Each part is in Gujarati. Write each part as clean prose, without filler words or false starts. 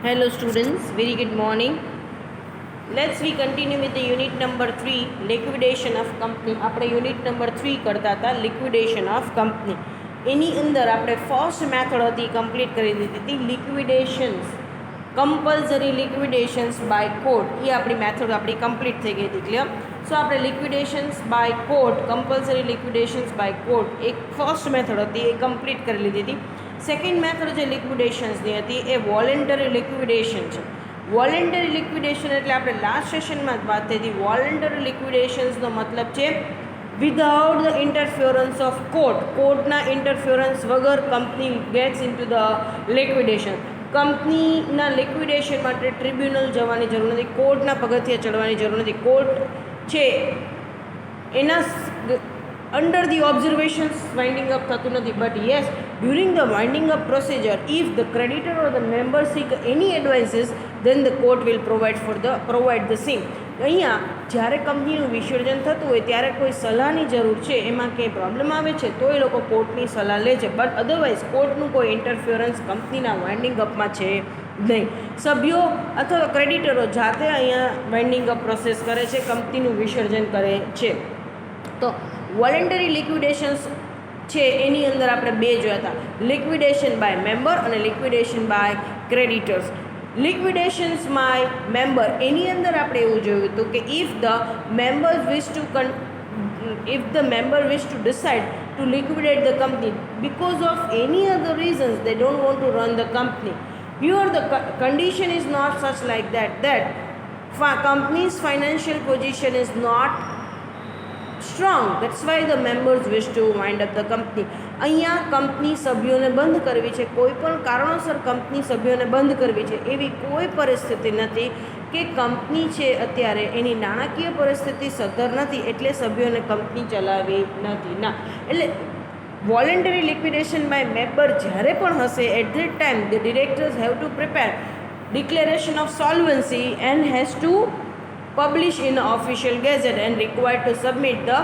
Hello students, very good morning. Let's we continue with the unit number 3, liquidation of company. આપણે યુનિટ નંબર 3 કરતા હતા liquidation of company. એની અંદર આપણે ફર્સ્ટ મેથડ હતી કમ્પ્લીટ કરી દીધી હતી liquidations, compulsory liquidations by court. એ આપણી મેથડ આપણી કમ્પ્લીટ થઈ ગઈ હતી ક્લિયર. સો આપણે liquidations by court, compulsory liquidations by court એક ફર્સ્ટ મેથડ હતી એ કમ્પ્લીટ કરી લીધી હતી. સેકન્ડ મેથડ જે લિક્વિડેશન્સની હતી એ વોલેન્ટરી લિક્વિડેશન છે. વોલેન્ટરી લિક્વિડેશન એટલે આપણે લાસ્ટ સેશનમાં જ વાત થઈ હતી. વોલેન્ટરી લિક્વિડેશન્સનો મતલબ છે without the interference of court. કોર્ટના ઇન્ટરફિયરન્સ વગર કંપની ગેટ્સ ઇન્ટુ ધ લિક્વિડેશન. કંપનીના લિક્વિડેશન માટે ટ્રિબ્યુનલ જવાની જરૂર નથી, કોર્ટના પગથિયા ચડવાની જરૂર નથી. કોર્ટ છે એના under the observations winding up થતું નથી. But yes, during the winding up procedure, if the creditor or the member seek any advices, then the court will provide the same. અહીંયા જ્યારે કંપનીનું વિસર્જન થતું હોય ત્યારે કોઈ સલાહની જરૂર છે, એમાં કંઈ પ્રોબ્લેમ આવે છે તો એ લોકો કોર્ટની સલાહ લે છે. બટ અધરવાઇઝ કોર્ટનું કોઈ ઇન્ટરફિયરન્સ કંપનીના વાઇન્ડિંગ અપમાં છે નહીં. સભ્યો અથવા ક્રેડિટરો જાતે અહીંયા વાઇન્ડિંગ અપ પ્રોસેસ કરે છે, કંપનીનું વિસર્જન કરે છે. તો વોલેન્ટરી લિક્વિડેશન્સ છે એની અંદર આપણે બે જોયા હતા, લિક્વિડેશન બાય મેમ્બર અને liquidation by creditors. Liquidations by member એની અંદર આપણે એવું જોયું હતું કે if the member wish to decide to liquidate the company because of any other reasons they don't want to run the company. Here the condition is not such like that company's financial position is not strong, that's why the members wish to wind up the company. અહીંયા કંપની સભ્યોને બંધ કરવી છે, કોઈ પણ કારણોસર કંપની સભ્યોને બંધ કરવી છે એવી કોઈ પરિસ્થિતિ નથી કે કંપની છે અત્યારે એની નાણાકીય પરિસ્થિતિ સદ્ધર નથી એટલે સભ્યોને કંપની ચલાવવી નથી. ના, એટલે વોલેન્ટરી લિક્વિડેશન બાય મેમ્બર જ્યારે પણ હશે at that time the directors have to prepare declaration of solvency and has to publish in an official gazette and required to submit the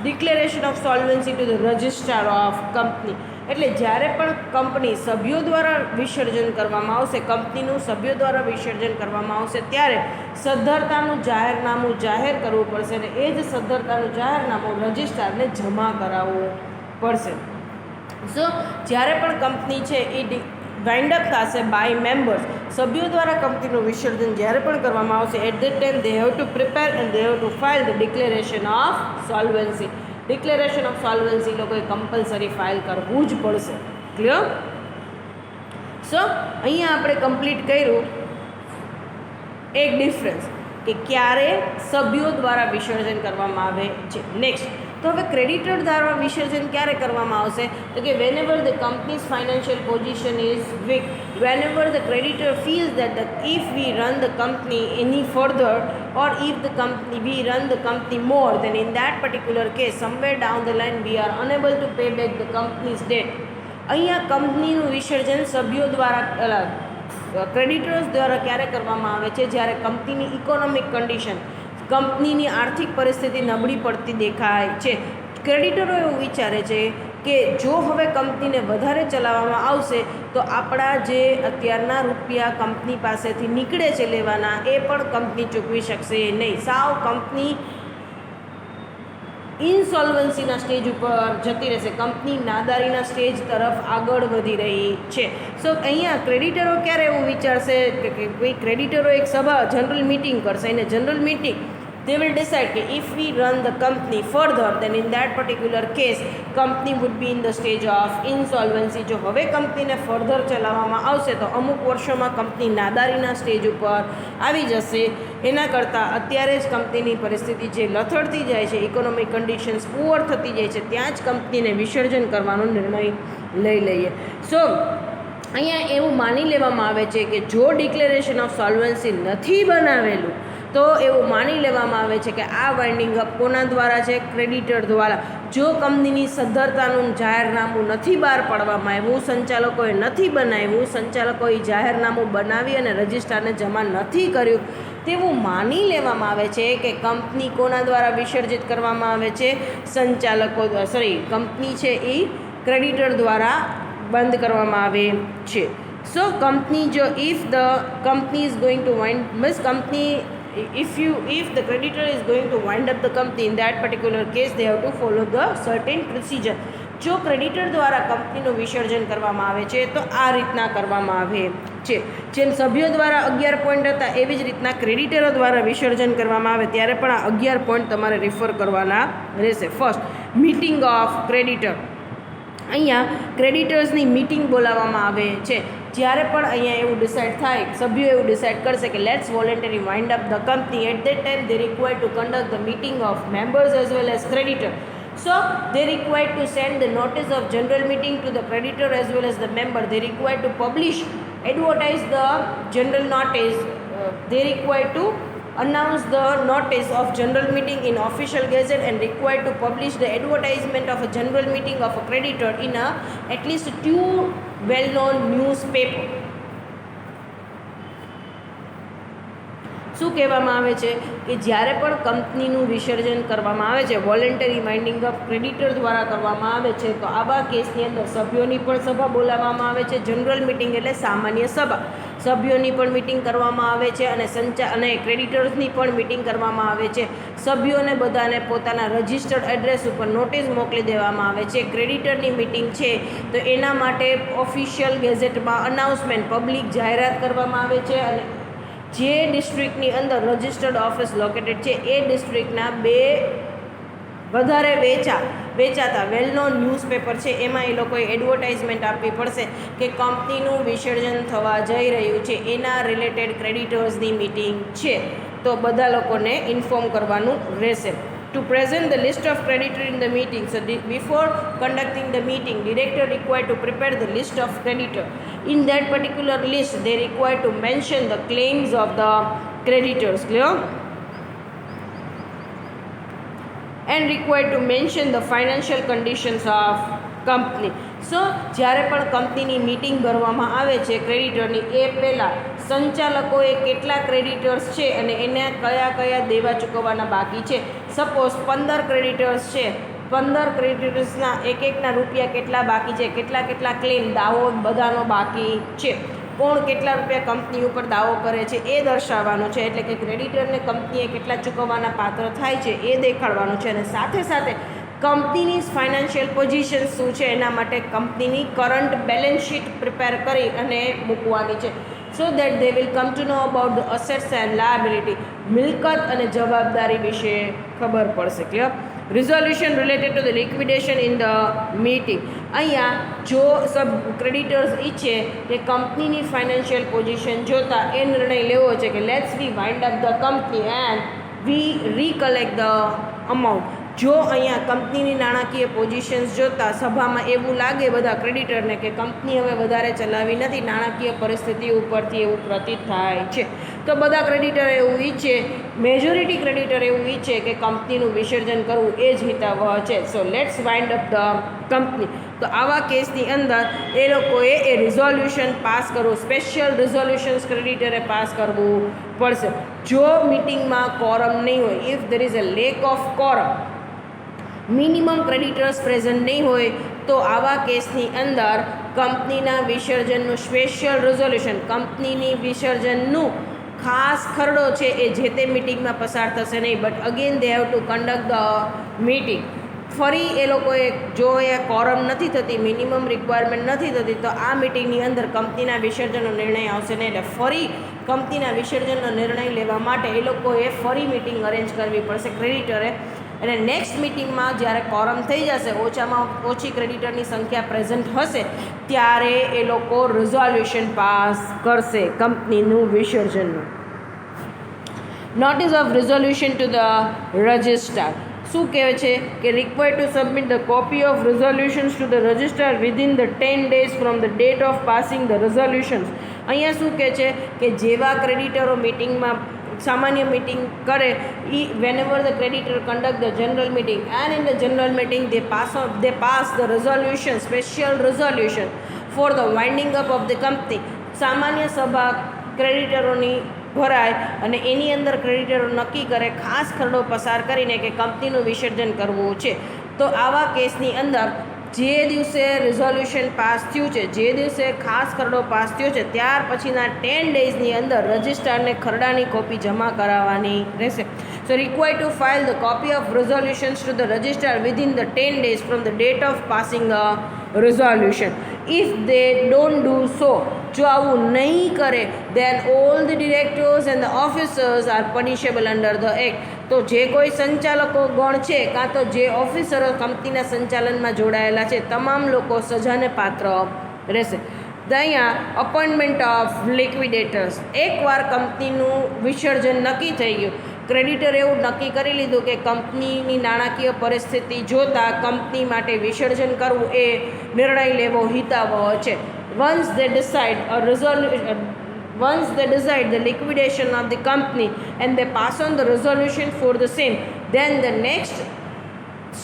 declaration of solvency to the registrar of company. એટલે જ્યારે પણ કંપની સભ્યો દ્વારા વિસર્જન કરવામાં આવશે, કંપનીનું સભ્યો દ્વારા વિસર્જન કરવામાં આવશે ત્યારે સદ્ધરતાનું જાહેરનામું જાહેર કરવું પડશે અને એ જ સદ્ધરતાનું જાહેરનામું રજિસ્ટ્રારને જમા કરાવવું પડશે. સો જ્યારે પણ કંપની છે એ વાઇન્ડ અપ થશે બાય મેમ્બર્સ, સભ્યો દ્વારા કંપનીનું વિસર્જન જ્યારે પણ કરવામાં આવશે at that time they have to prepare and they have to file the declaration of solvency. Declaration of solvency લોકોએ કમ્પલસરી ફાઇલ કરવું જ પડશે. ક્લિયર? સો અહીંયા આપણે કમ્પ્લીટ કર્યું એક ડિફરન્સ કે ક્યારે સભ્યો દ્વારા વિસર્જન કરવામાં આવે છે. નેક્સ્ટ, તો હવે ક્રેડિટર દ્વારા વિસર્જન ક્યારે કરવામાં આવશે તો કે whenever the company's financial position is weak, whenever the creditor feels that if we run the company any further or if the company we run the company more than in that particular case somewhere down the line we are unable to pay back the company's debt. અહીંયા કંપનીનું વિસર્જન સભ્યો દ્વારા ક્રેડિટર્સ દ્વારા ક્યારે કરવામાં આવે છે જ્યારે કંપનીની ઇકોનોમિક કન્ડિશન, કંપનીની આર્થિક પરિસ્થિતિ નબળી પડતી દેખાય છે. ક્રેડિટરો એવું વિચારે છે કે જો હવે કંપનીને વધારે ચલાવવામાં આવશે તો આપણા જે અત્યારના રૂપિયા કંપની પાસેથી નીકળે છે લેવાના એ પણ કંપની ચૂકવી શકશે નહીં. સાવ કંપની ઇનસોલ્વન્સીના સ્ટેજ ઉપર જતી રહેશે, કંપની નાદારીના સ્ટેજ તરફ આગળ વધી રહી છે. સો અહીંયા ક્રેડિટરો ક્યારે એવું વિચારશે કે ભાઈ ક્રેડિટરો એક સભા જનરલ મિટિંગ કરશે અને general meeting they will decide કે if we run the company further then in that particular case company would be in the stage of insolvency. જો હવે કંપનીને ફર્ધર ચલાવવામાં આવશે તો અમુક વર્ષોમાં કંપની નાદારીના સ્ટેજ ઉપર આવી જશે. એના કરતાં અત્યારે જ કંપનીની પરિસ્થિતિ જે લથડતી જાય છે, ઇકોનોમિક કન્ડિશન્સ પુઅર થતી જાય છે, ત્યાં જ કંપનીને વિસર્જન કરવાનો નિર્ણય લઈ લઈએ. સો અહીંયા એવું માની લેવામાં આવે છે કે જો ડિક્લેરેશન ઓફ સોલ્વન્સી નથી બનાવેલું તો એવું માની લેવામાં આવે છે કે આ વાઇન્ડિંગ અપ કોના દ્વારા છે? ક્રેડિટર દ્વારા. જો કંપનીની સદ્ધરતાનું જાહેરનામું નથી બહાર પાડવામાં આવ્યું, સંચાલકોએ નથી બનાવ્યું, સંચાલકોએ જાહેરનામું બનાવી અને રજિસ્ટ્રારને જમા નથી કર્યું તેવું માની લેવામાં આવે છે કે કંપની કોના દ્વારા વિસર્જિત કરવામાં આવે છે? કંપની છે એ ક્રેડિટર દ્વારા બંધ કરવામાં આવે છે. So company jo if the company is going to wind means company if the creditor is going to wind up the company, in that particular case they have to follow the certain procedure. જો ક્રેડિટર દ્વારા કંપનીનું વિસર્જન કરવામાં આવે છે તો આ રીતના કરવામાં આવે છે. જેમ સભ્યો દ્વારા 11 પોઈન્ટ હતા એવી જ રીતના ક્રેડિટરો દ્વારા વિસર્જન કરવામાં આવે ત્યારે પણ આ 11 પોઈન્ટ તમારે રિફર કરવાના રહેશે. First, meeting of creditor. અહીંયા ક્રેડિટર્સની મીટિંગ બોલાવવામાં આવે છે. જ્યારે પણ અહીંયા એવું ડિસાઇડ થાય, સભ્યો એવું ડિસાઇડ કરશે કે let's voluntary wind up the company, at that time they require to conduct the meeting of members as well as creditor. So they required to send the notice of general meeting to the creditor as well as the member. They required to publish, advertise the general notice. They required to announce the notice of general meeting in official gazette and required to publish the advertisement of a general meeting of a creditor in at least 2 well-known newspaper. શું કહેવામાં આવે છે કે જ્યારે પણ કંપનીનું વિસર્જન કરવામાં આવે છે, વોલેન્ટરી વાઇન્ડિંગ અપ ક્રેડિટર દ્વારા કરવામાં આવે છે, તો આવા કેસની અંદર સભ્યોની પણ સભા બોલાવવામાં આવે છે. જનરલ મિટિંગ એટલે સામાન્ય સભા, સભ્યોની પણ મિટિંગ કરવામાં આવે છે અને ક્રેડિટર્સની પણ મિટિંગ કરવામાં આવે છે. સભ્યોને બધાને પોતાના રજિસ્ટર્ડ એડ્રેસ ઉપર નોટિસ મોકલી દેવામાં આવે છે. ક્રેડિટરની મિટિંગ છે તો એના માટે ઓફિશિયલ ગેઝેટમાં અનાઉન્સમેન્ટ, પબ્લિક જાહેરાત કરવામાં આવે છે અને જે ડિસ્ટ્રિક્ટની અંદર રજિસ્ટર્ડ ઓફિસ લોકેટેડ છે એ ડિસ્ટ્રિક્ટના 2 વધારે વેચાતા વેલ નોન ન્યૂઝપેપર છે એમાં એ લોકોએ એડવર્ટાઇઝમેન્ટ આપવી પડશે કે કંપનીનું વિસર્જન થવા જઈ રહ્યું છે, એના રિલેટેડ ક્રેડિટર્સની મિટિંગ છે, તો બધા લોકોને ઇન્ફોર્મ કરવાનું રહેશે. To present the list of creditor in the meeting. So before conducting the meeting, director required to prepare the list of creditor. In that particular list, they required to mention the claims of the creditors. Clear? And required to mention the financial conditions of company. સો જ્યારે પણ કંપનીની મિટિંગ ભરવામાં આવે છે ક્રેડિટરની, એ પહેલાં સંચાલકોએ કેટલા ક્રેડિટર્સ છે અને એને કયા કયા દેવા ચૂકવવાના બાકી છે. સપોઝ 15 ક્રેડિટર્સ છે, 15 ક્રેડિટર્સના એકના રૂપિયા કેટલા બાકી છે, કેટલા ક્લેમ દાવો બધાનો બાકી છે, કોણ કેટલા રૂપિયા કંપની ઉપર દાવો કરે છે એ દર્શાવવાનું છે. એટલે કે ક્રેડિટરને કંપનીએ કેટલા ચૂકવવાના પાત્ર થાય છે એ દેખાડવાનું છે. અને સાથે સાથે કંપનીની ફાઇનાન્શિયલ પોઝિશન શું છે એના માટે કંપનીની કરંટ બેલેન્સ શીટ પ્રિપેર કરી અને મૂકવાની છે. So that they will come to know about the assets and liability. મિલકત અને જવાબદારી વિશે ખબર પડશે. Clear? Resolution related to the liquidation in the meeting. અહીંયા જો સબ ક્રેડિટર્સ ઈચ્છે કે કંપનીની ફાઇનાન્શિયલ પોઝિશન જોતાં એ નિર્ણય લેવો છે કે let's we wind up the company and we recollect the amount. જો અહીંયા કંપનીની નાણાકીય પોઝિશન્સ જોતાં સભામાં એવું લાગે બધા ક્રેડિટરને કે કંપની હવે વધારે ચલાવી નથી, નાણાકીય પરિસ્થિતિ ઉપરથી એવું પ્રતીત થાય છે, તો બધા ક્રેડિટર એવું ઈચ્છે, મેજોરિટી ક્રેડિટર એવું ઈચ્છે કે કંપનીનું વિસર્જન કરવું એ જ હિતાવહ છે. So let's wind up the company. તો આવા કેસની અંદર એ લોકોએ એ રિઝોલ્યુશન પાસ કરવું, સ્પેશિયલ રિઝોલ્યુશન્સ ક્રેડિટરે પાસ કરવું પડશે. જો મિટિંગમાં કોરમ નહીં હોય, if there is a lack of quorum, minimum creditors present નહીં હોય, તો આવા કેસની અંદર કંપનીના વિસર્જનનું સ્પેશિયલ રિઝોલ્યુશન, કંપનીની વિસર્જનનું ખાસ ખરડો છે એ જે તે મિટિંગમાં પસાર થશે નહીં. But again they have two conduct the meeting. ફરી એ લોકોએ જો એ કોરમ નથી થતી, મિનિમમ રિક્વાયરમેન્ટ નથી થતી, તો આ મિટિંગની અંદર કંપનીના વિસર્જનનો નિર્ણય આવશે નહીં. એટલે ફરી કંપનીના વિસર્જનનો નિર્ણય લેવા માટે એ લોકોએ ફરી મિટિંગ અરેન્જ કરવી પડશે ક્રેડિટરે. અને નેક્સ્ટ મિટિંગમાં જ્યારે કોરમ થઈ જશે, ઓછામાં ઓછી ક્રેડિટરની સંખ્યા પ્રેઝન્ટ હશે, ત્યારે એ લોકો રિઝોલ્યુશન પાસ કરશે કંપનીનું વિસર્જનનું. Notice of resolution to the registrar. શું કહે છે કે required to submit the copy of resolutions to the registrar within the 10 days from the date of passing the resolutions. અહીંયા શું કહે છે કે જેવા ક્રેડિટરો મિટિંગમાં સામાન્ય મિટિંગ કરે, whenever the creditor conduct the general meeting and in the general meeting they pass the resolution, special resolution for the winding up of the company. સામાન્ય સભા ક્રેડિટરોની ભરાય અને એની અંદર ક્રેડિટરો નક્કી કરે, ખાસ ખરડો પસાર કરીને કે કંપનીનું વિસર્જન કરવું છે. તો આવા કેસની અંદર જે દિવસે રિઝોલ્યુશન પાસ થયું છે, જે દિવસે ખાસ ખરડો પાસ થયો છે, ત્યાર પછીના 10 ડેઝની અંદર રજિસ્ટ્રારને ખરડાની કોપી જમા કરાવવાની રહેશે. So required to file the copy of resolutions to the registrar within the 10 days from the date of passing a resolution. If they don't do so, જો આવું નહીં કરે, then all the directors and the officers are punishable under the act. તો જે કોઈ સંચાલકો ગણ છે કાં તો જે ઓફિસરો કંપનીના સંચાલનમાં જોડાયેલા છે, તમામ લોકો સજાને પાત્ર રહેશે. અહીંયા અપોઇન્ટમેન્ટ ઓફ લિક્વિડેટર્સ. એકવાર કંપનીનું વિસર્જન નક્કી થઈ ગયું, ક્રેડિટર એવું નક્કી કરી લીધું કે કંપનીની નાણાકીય પરિસ્થિતિ જોતાં કંપની માટે વિસર્જન કરવું એ નિર્ણય લેવો હિતાવહ છે. Once they decide the liquidation of the company and they pass on the resolution for the same, then the next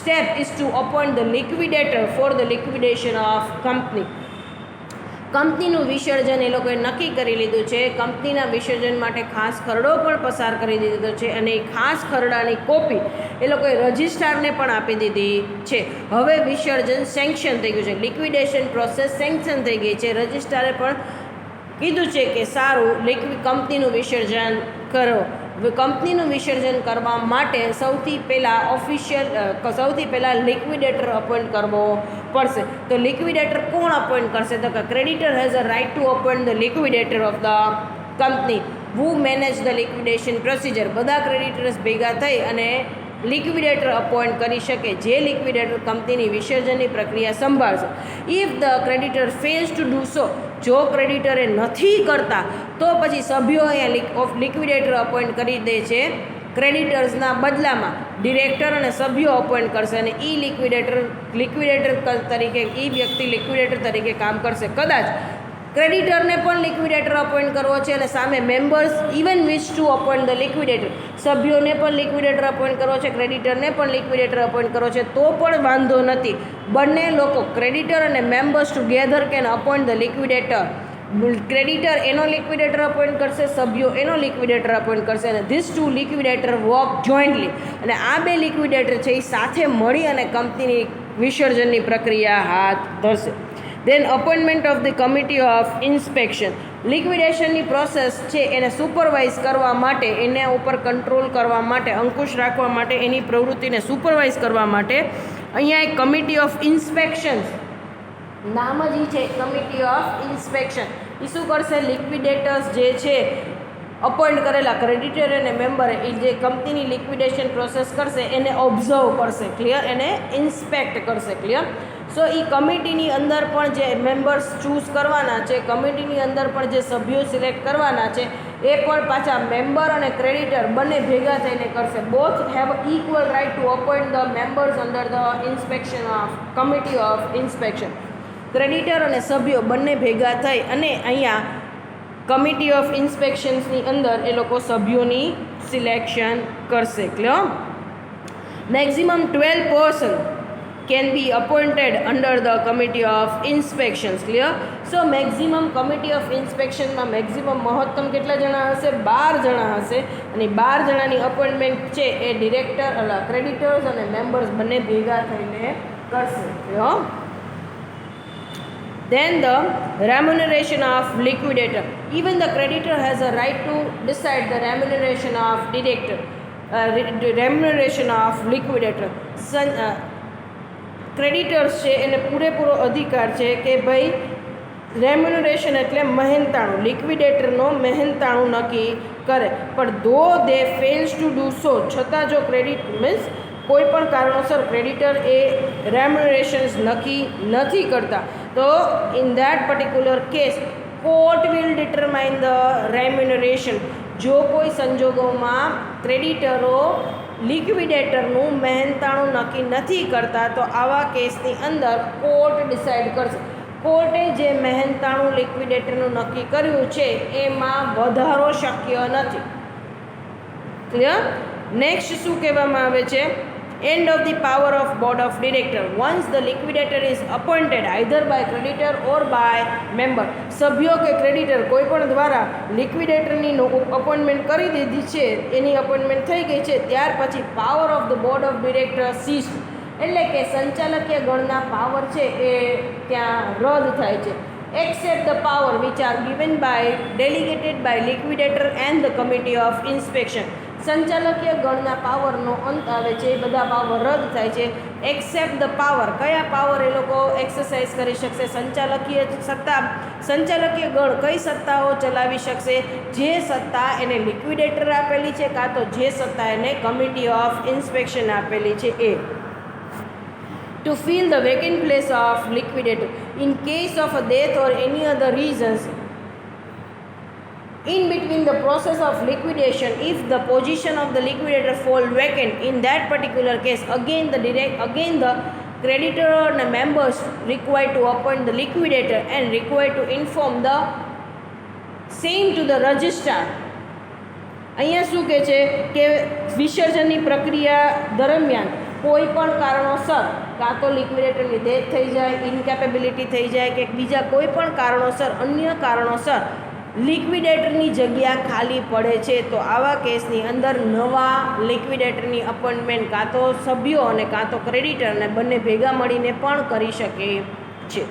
step is to appoint the liquidator for the liquidation of company. કંપનીનું વિસર્જન એ લોકોએ નક્કી કરી લીધું છે. કંપનીના વિસર્જન માટે ખાસ ખરડો પણ પસાર કરી દીધો છે અને એ ખાસ ખરડાની કોપી એ લોકોએ રજિસ્ટ્રારને પણ આપી દીધી છે. હવે વિસર્જન સેન્કશન થઈ ગયું છે, લિક્વિડેશન પ્રોસેસ સેન્કશન થઈ ગઈ છે. રજિસ્ટ્રારે પણ કીધું છે કે સારું, કંપનીનું વિસર્જન કરો. કંપનીનું વિસર્જન કરવા માટે સૌથી પહેલાં લિક્વિડેટર અપોઇન્ટ કરવો પડશે. તો લિક્વિડેટર કોણ અપોઇન્ટ કરશે? તો કે creditor has a right to appoint the liquidator of the company who manage the liquidation procedure. બધા ક્રેડિટર્સ ભેગા થઈ અને લિક્વિડેટર અપોઇન્ટ કરી શકે, જે લિક્વિડેટર કંપનીની વિસર્જનની પ્રક્રિયા સંભાળશે. If the creditor fails to do so, જો ક્રેડિટરે નથી કરતા તો પછી સભ્યો અહીંયા લિક્વિડેટર અપોઇન્ટ કરી દે છે. ક્રેડિટર્સના બદલામાં ડિરેક્ટર અને સભ્યો અપોઇન્ટ કરશે અને લિક્વિડેટર તરીકે વ્યક્તિ લિક્વિડેટર તરીકે કામ કરશે. કદાચ ક્રેડિટરને પણ લિક્વિડેટર અપોઇન્ટ કરવો છે અને સામે members even wish two appoint the liquidator, સભ્યોને પણ લિક્વિડેટર અપોઇન્ટ કરવો છે, ક્રેડિટરને પણ લિક્વિડેટર અપોઇન્ટ કરવો છે, તો પણ વાંધો નથી. બંને લોકો ક્રેડિટર અને members together can appoint the liquidator. Creditor એનો લિક્વિડેટર અપોઇન્ટ કરશે, સભ્યો એનો લિક્વિડેટર અપોઇન્ટ કરશે અને this two liquidator work jointly. અને આ બે લિક્વિડેટર છે એ સાથે મળી અને કંપનીની વિસર્જનની પ્રક્રિયા હાથ ધરશે. Then appointment of the committee of inspection. લિક્વિડેશનની પ્રોસેસ છે એને સુપરવાઇઝ કરવા માટે, એના ઉપર કંટ્રોલ કરવા માટે, અંકુશ રાખવા માટે, એની પ્રવૃત્તિને સુપરવાઇઝ કરવા માટે અહીંયા એક કમિટી ઓફ ઇન્સ્પેક્શન્સ, નામ જ એ છે કમિટી ઓફ ઇન્સ્પેક્શન. એ શું કરશે? લિક્વિડેટર્સ જે છે અપોઇન્ટ કરેલા ક્રેડિટર અને મેમ્બરે એ જે કંપનીની લિક્વિડેશન પ્રોસેસ કરશે એને ઓબ્ઝર્વ કરશે, ક્લિયર, એને ઇન્સ્પેક્ટ કરશે, ક્લિયર. સો એ કમિટીની અંદર પણ જે મેમ્બર્સ ચૂઝ કરવાના છે, કમિટીની અંદર પણ જે સભ્યો સિલેક્ટ કરવાના છે એ પણ પાછા મેમ્બર અને ક્રેડિટર બંને ભેગા થઈને કરશે. Both have equal right to appoint the members under the inspection of committee of inspection. Creditor અને સભ્યો બંને ભેગા થઈ અને અહીંયા કમિટી ઓફ ઇન્સ્પેક્શન્સની અંદર એ લોકો સભ્યોની સિલેક્શન કરશે, clear. Maximum 12 person can be appointed under the committee of inspections, clear. So maximum committee of inspection માં મેક્સિમમ મહત્તમ કેટલા જણા હશે? 12 જણા હશે અને 12 જણાની અપોઇન્ટમેન્ટ છે એ ડિરેક્ટર, ક્રેડિટર્સ અને મેમ્બર્સ બંને ભેગા થઈને કરશે, clear. Then the remuneration of liquidator. Even the creditor has a right to decide the remuneration of director, remuneration of liquidator. Creditors છે એને પૂરેપૂરો અધિકાર છે કે ભાઈ રેમ્યુનરેશન એટલે મહેનતાણું, લિક્વિડેટરનો મહેનતાણું નક્કી કરે. પણ ધો દે ફેલ્સ ટુ ડુ સો, છતાં જો ક્રેડિટ મીન્સ કોઈ પણ કારણોસર ક્રેડિટર એ રેમ્યુનરેશન્સ નક્કી નથી કરતા, તો in that particular case court will determine the remuneration. જો કોઈ સંજોગોમાં ક્રેડિટરો લિક્વિડેટરનું મહેનતાણું નક્કી નથી કરતા તો આવા કેસની અંદર કોર્ટ ડિસાઇડ કરશે. કોર્ટે જે મહેનતાણું લિક્વિડેટરનું નક્કી કર્યું છે એમાં વધારો શક્ય નથી, ક્લિયર. નેક્સ્ટ શું કહેવામાં આવે છે? End of the power of board of director. Once the liquidator is appointed either by creditor or by member. સભ્યો કે ક્રેડિટર કોઈ પણ દ્વારા લિક્વિડેટરની અપોઇન્ટમેન્ટ કરી દીધી છે, એની અપોઇન્ટમેન્ટ થઈ ગઈ છે, ત્યાર પછી power of the board of director cease. એટલે કે સંચાલકીય ગણના પાવર છે એ ત્યાં રદ થાય છે. Except the power which are given by delegated by liquidator and the committee of inspection. સંચાલકીય ગણના પાવરનો અંત આવે છે, એ બધા પાવર રદ થાય છે. એક્સેપ્ટ ધ પાવર, કયા પાવર એ લોકો એક્સરસાઇઝ કરી શકશે? સંચાલકીય સત્તા, સંચાલકીય ગણ કઈ સત્તાઓ ચલાવી શકશે? જે સત્તા એને લિક્વિડેટર આપેલી છે કાં તો જે સત્તા એને કમિટી ઓફ ઇન્સ્પેક્શન આપેલી છે એ. To fill the vacant place of liquidator in case of a death or any other reasons in between the process of liquidation, if the position of the liquidator fall vacant in that particular case, again the creditor and members required to appoint the liquidator and required to inform the same to the registrar. અહીંયા શું કહે છે કે વિસર્જનની પ્રક્રિયા દરમિયાન કોઈ પણ કારણોસર કાં તો લિક્વિડેટરની ડેથ થઈ જાય, ઇનકેપેબિલિટી થઈ જાય કે બીજા કોઈ પણ કારણોસર, અન્ય કારણોસર લિક્વિડેટરની જગ્યા ખાલી પડે છે, તો આવા કેસની અંદર નવા લિક્વિડેટરની અપોઇન્ટમેન્ટ કાં તો સભ્યો અને કાં તો ક્રેડિટરને બંને ભેગા મળીને પણ કરી શકે છે.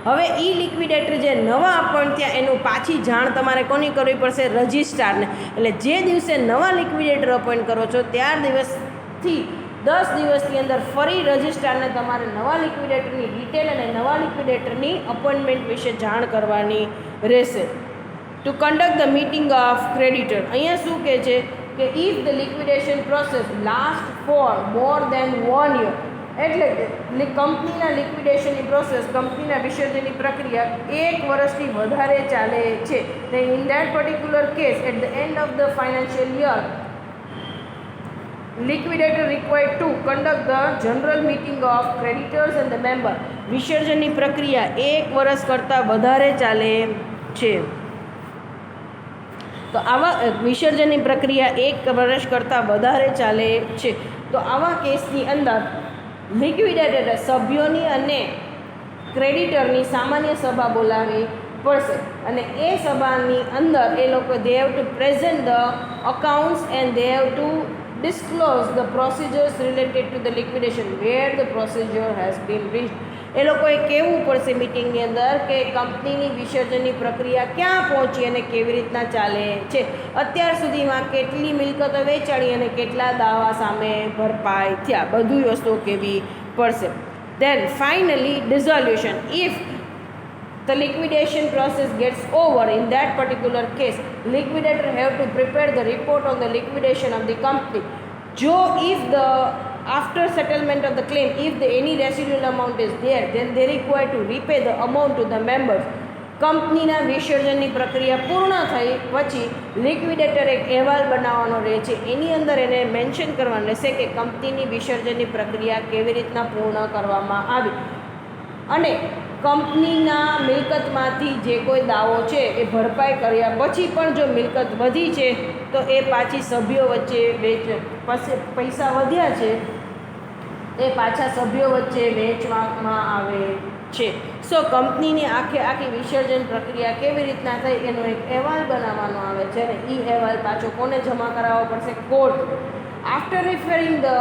હવે ઈ લિક્વિડેટર જે નવા અપોઇન્ટ થયા એનું પાછી જાણ તમારે કોની કરવી પડશે? રજિસ્ટ્રારને. એટલે જે દિવસે નવા લિક્વિડેટર અપોઇન્ટ કરો છો ત્યાર દિવસથી 10 દિવસની અંદર ફરી રજિસ્ટ્રારને તમારે નવા લિક્વિડેટરની ડિટેલ અને નવા લિક્વિડેટરની અપોઇન્ટમેન્ટ વિશે જાણ કરવાની રહેશે. To conduct the meeting of creditor. અહીંયા શું કહે છે કે if the liquidation process last for more than 1 year, એટલે કે કંપનીના લિક્વિડેશનની પ્રોસેસ, કંપનીના વિસર્જનની પ્રક્રિયા 1 વર્ષથી વધારે ચાલે છે, then in that particular case at the end of the financial year liquidator required to conduct the general meeting of creditors and the member. વિસર્જનની પ્રક્રિયા 1 વર્ષ કરતાં વધારે ચાલે છે, તો આવા વિસર્જનની પ્રક્રિયા 1 વર્ષ કરતાં વધારે ચાલે છે, તો આવા કેસની અંદર લિક્વિડેટરે સભ્યોની અને ક્રેડિટરની સામાન્ય સભા બોલાવવી પડશે અને એ સભાની અંદર એ લોકો દે have to present the accounts and they have two disclose the procedures related to the liquidation where the procedure has been reached. એ લોકોએ કહેવું પડશે મિટિંગની અંદર કે કંપનીની વિસર્જનની પ્રક્રિયા ક્યાં પહોંચી અને કેવી રીતના ચાલે છે, અત્યાર સુધીમાં કેટલી મિલકતો વેચાણી અને કેટલા દાવા સામે ભરપાઈ થયા, બધી વસ્તુઓ કહેવી પડશે. Then finally dissolution. If the liquidation process gets over, in that particular case liquidator have to prepare the report on the liquidation of the company. If the after settlement of the claim, if any residual amount is there, then they require to repay the amount to the members. કંપનીના વિસર્જનની પ્રક્રિયા પૂર્ણ થઈ પછી લિક્વિડેટર એક અહેવાલ બનાવવાનો રહે છે, એની અંદર એને મેન્શન કરવાનું રહેશે કે કંપનીની વિસર્જનની પ્રક્રિયા કેવી રીતના પૂર્ણ કરવામાં આવી અને કંપનીના મિલકતમાંથી જે કોઈ દાવો છે એ ભરપાઈ કર્યા પછી પણ જો મિલકત વધી છે તો એ પાછી સભ્યો વચ્ચે પૈસા વધ્યા છે એ પાછા સભ્યો વચ્ચે વહેંચવામાં આવે છે. સો કંપનીની આખી વિસર્જન પ્રક્રિયા કેવી રીતના થઈ એનો એક અહેવાલ બનાવવાનો આવે છે અને એ અહેવાલ પાછો કોને જમા કરાવવો પડશે? Court. After referring the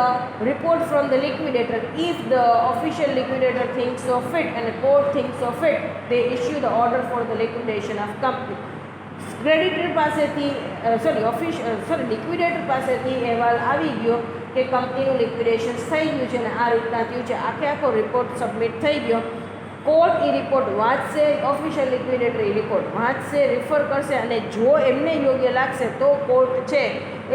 report from the liquidator, if the official liquidator thinks of it and the court thinks of it, they issue the order for the liquidation of company. Creditor પાસેથી લિક્વિડેટર પાસેથી અહેવાલ આવી ગયો કે કંપનીનું લિક્વિડેશન થઈ ગયું છે અને આ રીતના થયું છે, આખો રિપોર્ટ સબમિટ થઈ ગયો. કોર્ટ એ રિપોર્ટ વાંચશે, ઓફિશિયલ લિક્વિડેટર એ રિપોર્ટ વાંચશે, રિફર કરશે અને જો એમને યોગ્ય લાગશે તો કોર્ટ છે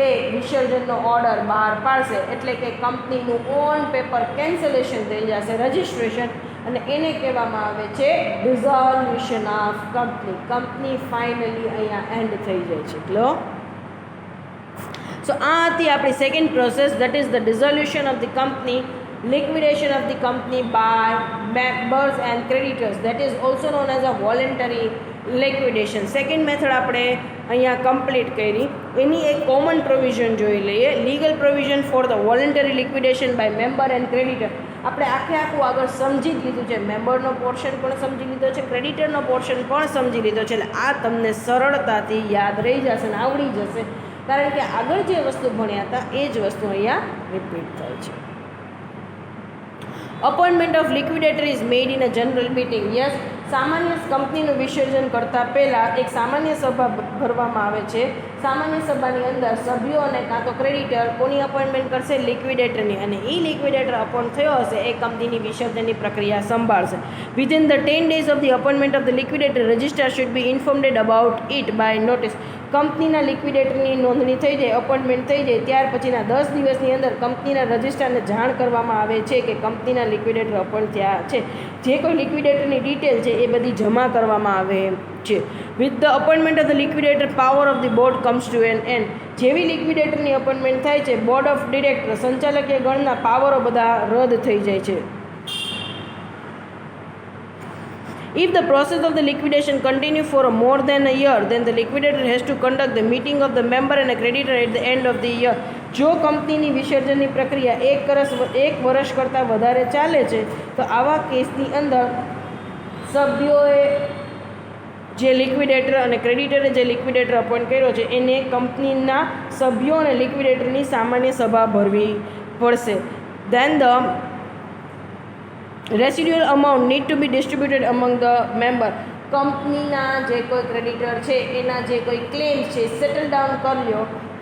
એ વિસર્જનનો ઓર્ડર બહાર પાડશે, એટલે કે કંપનીનું ઓન પેપર કેન્સલેશન થઈ જશે, રજિસ્ટ્રેશન, અને એને કહેવામાં આવે છે dissolution of company. Company finally અહીંયા એન્ડ થઈ જાય છે. સો આ હતી આપણી second process, that is the dissolution of the company, liquidation of the company by members and creditors, that is also known as a voluntary liquidation. Second method આપણે અહીંયા કમ્પ્લીટ કરી. એની એક કોમન પ્રોવિઝન જોઈ લઈએ, legal provision for the voluntary liquidation by member and creditor. આપણે આખું આગળ સમજી જ લીધું છે, મેમ્બરનો પોર્શન પણ સમજી લીધો છે, ક્રેડિટરનો પોર્શન પણ સમજી લીધો છે, એટલે આ તમને સરળતાથી યાદ રહી જશે અને આવડી જશે, કારણ કે આગળ જે વસ્તુ ભણ્યા હતા એ જ વસ્તુ અહીંયા રિપીટ થાય છે. Appointment of liquidator is made in a general meeting. Yes, સામાન્ય કંપનીનું વિસર્જન કરતાં પહેલાં એક સામાન્ય સભા ભરવામાં આવે છે. સામાન્ય સભાની અંદર સભ્યો અને કાં તો ક્રેડિટર કોની અપોઇન્ટમેન્ટ કરશે? લિક્વિડેટરની. અને એ લિક્વિડેટર અપોઇન્ટ થયો હશે એ કંપનીની વિસર્જનની પ્રક્રિયા સંભાળશે. Within the 10 days of the appointment of the liquidator registrar should be informed about it by notice. કંપનીના લિક્વિડેટરની નોંધણી થઈ જાય, અપોઇન્ટમેન્ટ થઈ જાય, ત્યાર પછીના 10 દિવસની અંદર કંપનીના રજિસ્ટ્રારને જાણ કરવામાં આવે છે કે કંપનીના લિક્વિડેટર અપોઇન્ટ થયા છે. જે કોઈ લિક્વિડેટરની ડિટેલ છે એ બધી જમા કરવામાં આવે છે. With the appointment of the liquidator power of the board comes to an end. જેવી લિક્વિડેટરની અપોઇન્ટમેન્ટ થાય છે, બોર્ડ ઓફ ડિરેક્ટર સંચાલકીય ગણના પાવરો બધા રદ થઈ જાય છે. If the process of the liquidation continue for more than a year, then the liquidator has to conduct the meeting of the member and a creditor at the end of the year. જો કંપનીની વિસર્જનની પ્રક્રિયા એક વર્ષ કરતાં વધારે ચાલે છે તો આવા કેસની અંદર સભ્યોએ જે લિક્વિડેટર અને ક્રેડિટરે જે લિક્વિડેટર અપોઇન્ટ કર્યો છે એને કંપનીના સભ્યો અને લિક્વિડેટરની સામાન્ય સભા ભરવી પડશે. Then the residual amount need to be distributed among the member. કંપનીના જે કોઈ ક્રેડિટર છે એના જે કોઈ ક્લેમ છે સેટલ ડાઉન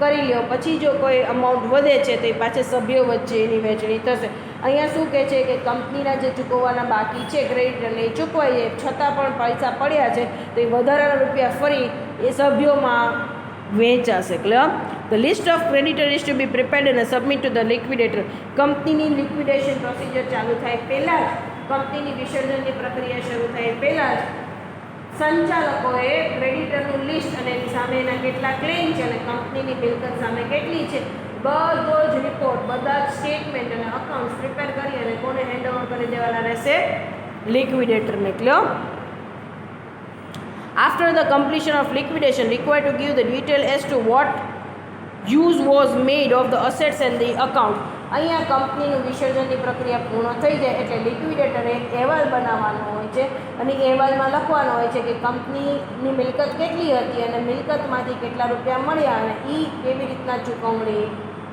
કરી લ્યો, પછી જો કોઈ અમાઉન્ટ વધે છે તો એ પાછા સભ્યો વચ્ચે એની વહેંચણી થશે. અહીંયા શું કહે છે કે કંપનીના જે ચૂકવવાના બાકી છે ક્રેડિટરને એ ચૂકવાઈ જાય, છતાં પણ પૈસા પડ્યા છે તો એ વધારાના રૂપિયા ફરી એ સભ્યોમાં વહેંચાશે. Clear? The list of creditor is to be prepared and submit to the liquidator. કંપનીની લિક્વિડેશન પ્રોસિજર ચાલુ થાય પહેલાં જ, કંપનીની વિસર્જનની પ્રક્રિયા શરૂ થાય પહેલાં જ સંચાલકોએ ક્રેડિટરનું લિસ્ટ અને એની સામે એના કેટલા ક્લેમ છે અને કંપનીની મિલકત સામે કેટલી છે બધો જ રિપોર્ટ, બધા જ સ્ટેટમેન્ટ અને અકાઉન્ટ્સ પ્રિપેર કરી અને કોને હેન્ડઓવર કરી દેવાના રહેશે? લિક્વિડેટરને. Clear? After the completion of liquidation, required to give the detail as to what use was made of the assets and the account. અહીંયા કંપનીનું વિસર્જનની પ્રક્રિયા પૂર્ણ થઈ જાય એટલે લિક્વિડેટરે એક અહેવાલ બનાવવાનો હોય છે અને એ અહેવાલમાં લખવાનો હોય છે કે કંપનીની મિલકત કેટલી હતી અને મિલકતમાંથી કેટલા રૂપિયા મળ્યા અને એ કેવી રીતના ચૂકવણી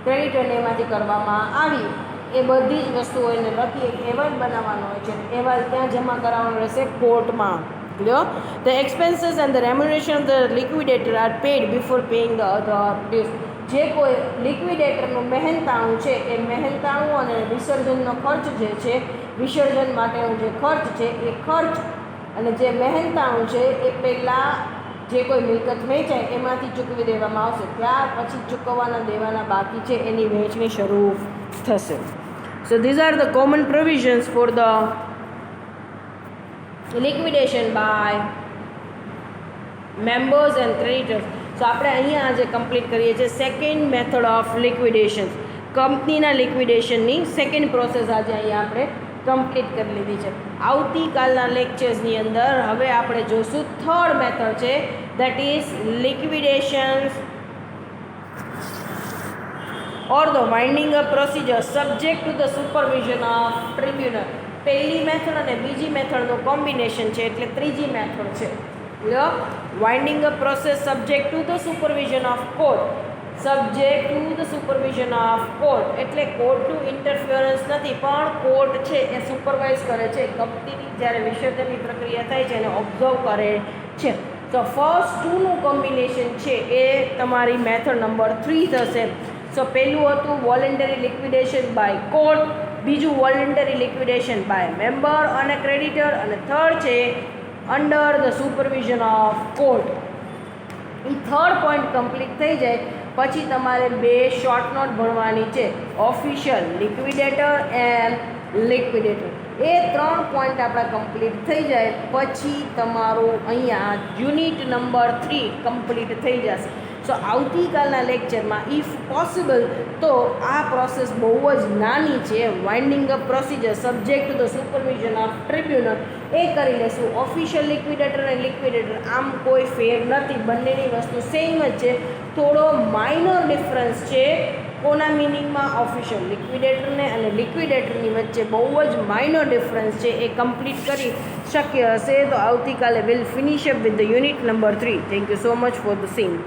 ક્રેડિટરને એમાંથી કરવામાં આવી. એ બધી જ વસ્તુઓ એને લખી એક અહેવાલ બનાવવાનો હોય છે. અહેવાલ ત્યાં જમા કરાવવાનો રહેશે કોર્ટમાં. Clear? The expenses and the remuneration of the liquidator are paid before paying the other dues. જે કોઈ લિક્વિડેટરનું મહેનતાણું છે એ મહેનતાણું અને વિસર્જનનો ખર્ચ જે છે, વિસર્જન માટેનો જે ખર્ચ છે એ ખર્ચ અને જે મહેનતાણું છે એ પહેલાં જે કોઈ મિલકત વેચાય એમાંથી ચૂકવી દેવામાં આવશે. ત્યાર પછી ચૂકવવાના દેવાના બાકી છે એની વહેંચણી શરૂ થશે. સો these are the common provisions for the liquidation by members and creditors. સો આપણે અહીંયા આજે કમ્પ્લીટ કરીએ છીએ સેકન્ડ મેથડ ઓફ લિક્વિડેશન. કંપનીના લિક્વિડેશનની સેકન્ડ પ્રોસેસ આજે અહીંયા આપણે કમ્પ્લીટ કરી લીધી છે. આવતીકાલના લેક્ચર્સની અંદર હવે આપણે જોઈશું થર્ડ મેથડ છે, that is liquidations or the winding up procedure subject to the supervision of tribunal. પહેલી મેથડ અને બીજી મેથડનું કોમ્બિનેશન છે એટલે ત્રીજી મેથડ છે. Winding up process subject to the supervision of court. Subject to the supervision of court એટલે કોર્ટનું ઇન્ટરફિયરન્સ નથી પણ કોર્ટ છે એ સુપરવાઇઝ કરે છે કંપનીની જ્યારે વિસર્જનની પ્રક્રિયા થાય છે એને ઓબ્ઝર્વ કરે છે. તો ફર્સ્ટ ટુનું કોમ્બિનેશન છે એ તમારી મેથડ નંબર 3 થશે. સો પહેલું હતું વોલન્ટરી લિક્વિડેશન બાય કોર્ટ, બીજું વોલન્ટરી લિક્વિડેશન બાય મેમ્બર અને ક્રેડિટર, અને થર્ડ છે under the supervision of court. A third point complete થઈ જાય પછી તમારે બે શોર્ટ નોટ ભણવાની છે, official liquidator and liquidator. A 3 point આપણા કમ્પ્લીટ થઈ જાય પછી તમારું અહીંયા યુનિટ નંબર 3 કમ્પ્લીટ થઈ જશે. સો આવતીકાલના લેક્ચરમાં ઇફ પોસિબલ તો આ પ્રોસેસ બહુ જ નાની છે, winding up procedure subject to the supervision of tribunal એ કરી લેશું. ઓફિશિયલ લિક્વિડેટર અને લિક્વિડેટર આમ કોઈ ફેર નથી, બંનેની વસ્તુ સેમ જ છે, થોડો માઇનર ડિફરન્સ છે. કોના મિનિંગમાં? ઓફિશિયલ લિક્વિડેટરને અને લિક્વિડેટરની વચ્ચે બહુ જ માઇનર ડિફરન્સ છે. એ કમ્પ્લીટ કરી શક્ય હશે તો આવતીકાલે will finish up with the unit number 3. Thank you so much for the same.